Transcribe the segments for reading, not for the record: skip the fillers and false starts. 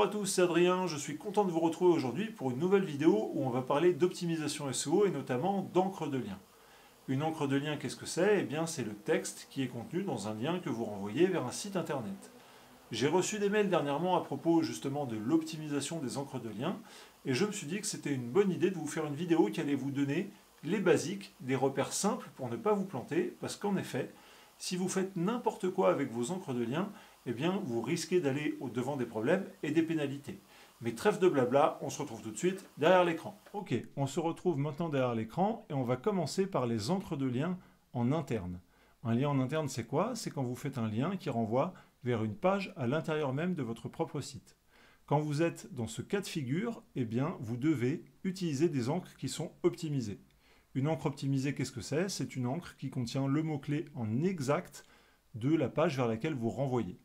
à tous, c'est Adrien, je suis content de vous retrouver aujourd'hui pour une nouvelle vidéo où on va parler d'optimisation SEO et notamment d'encre de lien. Une encre de lien, qu'est-ce que c'est? Eh bien, c'est le texte qui est contenu dans un lien que vous renvoyez vers un site internet. J'ai reçu des mails dernièrement à propos justement de l'optimisation des encres de lien et je me suis dit que c'était une bonne idée de vous faire une vidéo qui allait vous donner les basiques, des repères simples pour ne pas vous planter, parce qu'en effet, si vous faites n'importe quoi avec vos encres de lien, eh bien, vous risquez d'aller au-devant des problèmes et des pénalités. Mais trêve de blabla, on se retrouve tout de suite derrière l'écran. Ok, on se retrouve maintenant derrière l'écran et on va commencer par les encres de lien en interne. Un lien en interne, c'est quoi? C'est quand vous faites un lien qui renvoie vers une page à l'intérieur même de votre propre site. Quand vous êtes dans ce cas de figure, eh bien, vous devez utiliser des encres qui sont optimisées. Une encre optimisée, qu'est-ce que c'est? C'est une encre qui contient le mot-clé en exact de la page vers laquelle vous renvoyez.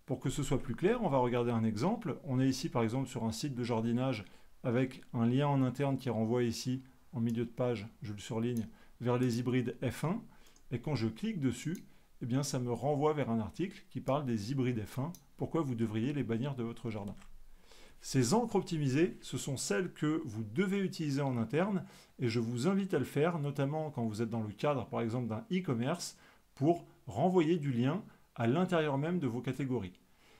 Pour que ce soit plus clair, on va regarder un exemple. On est ici par exemple sur un site de jardinage avec un lien en interne qui renvoie ici en milieu de page, je le surligne, vers les hybrides F1. Et quand je clique dessus, eh bien, ça me renvoie vers un article qui parle des hybrides F1, pourquoi vous devriez les bannir de votre jardin. Ces encres optimisées, ce sont celles que vous devez utiliser en interne et je vous invite à le faire, notamment quand vous êtes dans le cadre par exemple d'un e-commerce, pour renvoyer du lien à l'intérieur même de vos catégories.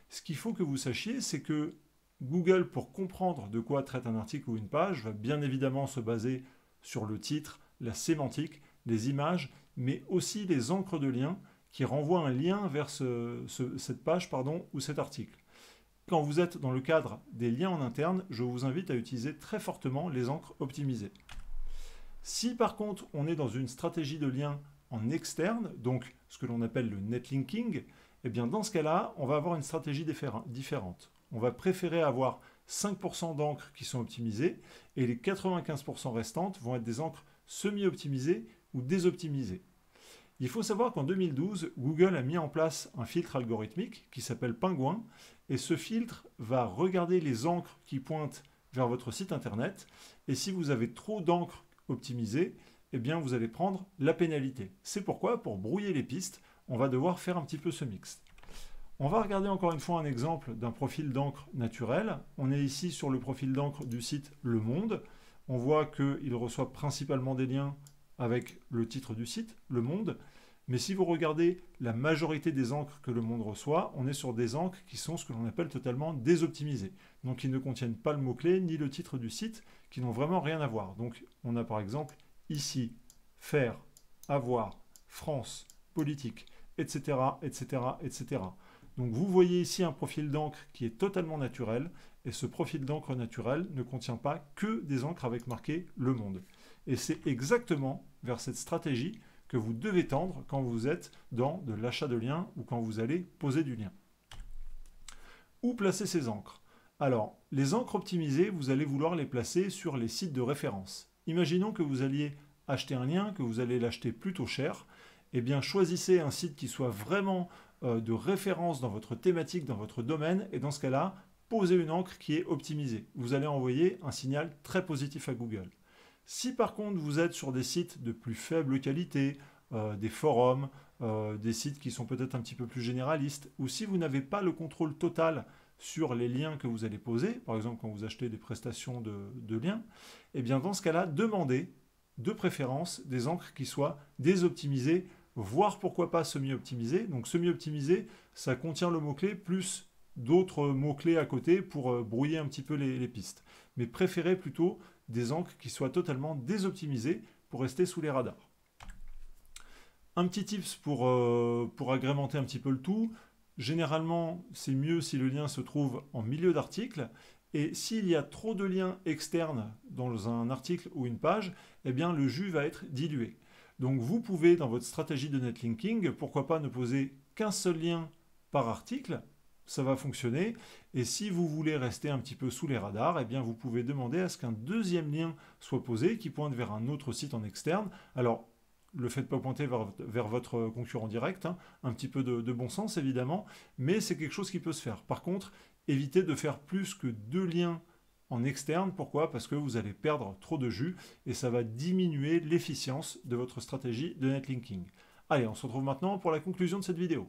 Ce qu'il faut que vous sachiez, c'est que Google, pour comprendre de quoi traite un article ou une page, va bien évidemment se baser sur le titre, la sémantique, les images, mais aussi les encres de lien qui renvoient un lien vers cette page ou cet article. Quand vous êtes dans le cadre des liens en interne, je vous invite à utiliser très fortement les encres optimisées. Si par contre on est dans une stratégie de lien en externe, donc ce que l'on appelle le netlinking, eh bien dans ce cas-là, on va avoir une stratégie différente. On va préférer avoir 5% d'encres qui sont optimisées et les 95% restantes vont être des encres semi-optimisées ou désoptimisées. Il faut savoir qu'en 2012, Google a mis en place un filtre algorithmique qui s'appelle Pingouin et ce filtre va regarder les encres qui pointent vers votre site internet et si vous avez trop d'encres optimisées, eh bien vous allez prendre la pénalité. C'est pourquoi, pour brouiller les pistes, on va devoir faire un petit peu ce mix. On va regarder encore une fois un exemple d'un profil d'encre naturel. On est ici sur le profil d'encre du site Le Monde. On voit qu'il reçoit principalement des liens avec le titre du site, Le Monde. Mais si vous regardez la majorité des encres que Le Monde reçoit, on est sur des encres qui sont ce que l'on appelle totalement désoptimisées. Donc qui ne contiennent pas le mot-clé ni le titre du site, qui n'ont vraiment rien à voir. Donc on a par exemple ici, faire, avoir, France, politique, etc., etc., etc. Donc vous voyez ici un profil d'encre qui est totalement naturel, et ce profil d'encre naturel ne contient pas que des encres avec marqué Le Monde. Et c'est exactement vers cette stratégie que vous devez tendre quand vous êtes dans de l'achat de liens ou quand vous allez poser du lien. Où placer ces encres? Alors, les encres optimisées, vous allez vouloir les placer sur les sites de référence. Imaginons que vous alliez acheter un lien, que vous allez l'acheter plutôt cher. Eh bien, choisissez un site qui soit vraiment de référence dans votre thématique, dans votre domaine, et dans ce cas-là, posez une encre qui est optimisée. Vous allez envoyer un signal très positif à Google. Si par contre vous êtes sur des sites de plus faible qualité, des forums, des sites qui sont peut-être un petit peu plus généralistes, ou si vous n'avez pas le contrôle total sur les liens que vous allez poser, par exemple quand vous achetez des prestations de liens, eh bien dans ce cas-là, demandez de préférence des encres qui soient désoptimisées, voire pourquoi pas semi-optimisées. Donc semi-optimisé, ça contient le mot-clé plus d'autres mots-clés à côté pour brouiller un petit peu les pistes. Mais préférez plutôt des encres qui soient totalement désoptimisées pour rester sous les radars. Un petit tips pour agrémenter un petit peu le tout. Généralement, c'est mieux si le lien se trouve en milieu d'article. Et s'il y a trop de liens externes dans un article ou une page, eh bien le jus va être dilué. Donc vous pouvez, dans votre stratégie de netlinking, pourquoi pas ne poser qu'un seul lien par article, ça va fonctionner. Et si vous voulez rester un petit peu sous les radars, eh bien vous pouvez demander à ce qu'un deuxième lien soit posé qui pointe vers un autre site en externe. Alors, le faites pas pointer vers votre concurrent direct, hein, un petit peu de bon sens évidemment, mais c'est quelque chose qui peut se faire. Par contre, évitez de faire plus que 2 liens en externe. Pourquoi? Parce que vous allez perdre trop de jus et ça va diminuer l'efficience de votre stratégie de netlinking. Allez, on se retrouve maintenant pour la conclusion de cette vidéo.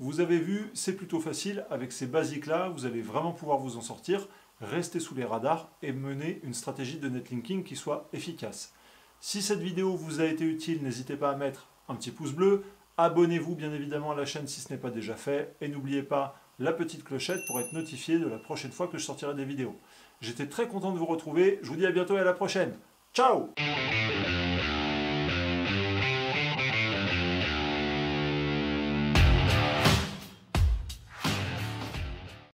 Vous avez vu, c'est plutôt facile. Avec ces basiques-là, vous allez vraiment pouvoir vous en sortir, rester sous les radars et mener une stratégie de netlinking qui soit efficace. Si cette vidéo vous a été utile, n'hésitez pas à mettre un petit pouce bleu. Abonnez-vous bien évidemment à la chaîne si ce n'est pas déjà fait. Et n'oubliez pas la petite clochette pour être notifié de la prochaine fois que je sortirai des vidéos. J'étais très content de vous retrouver. Je vous dis à bientôt et à la prochaine. Ciao!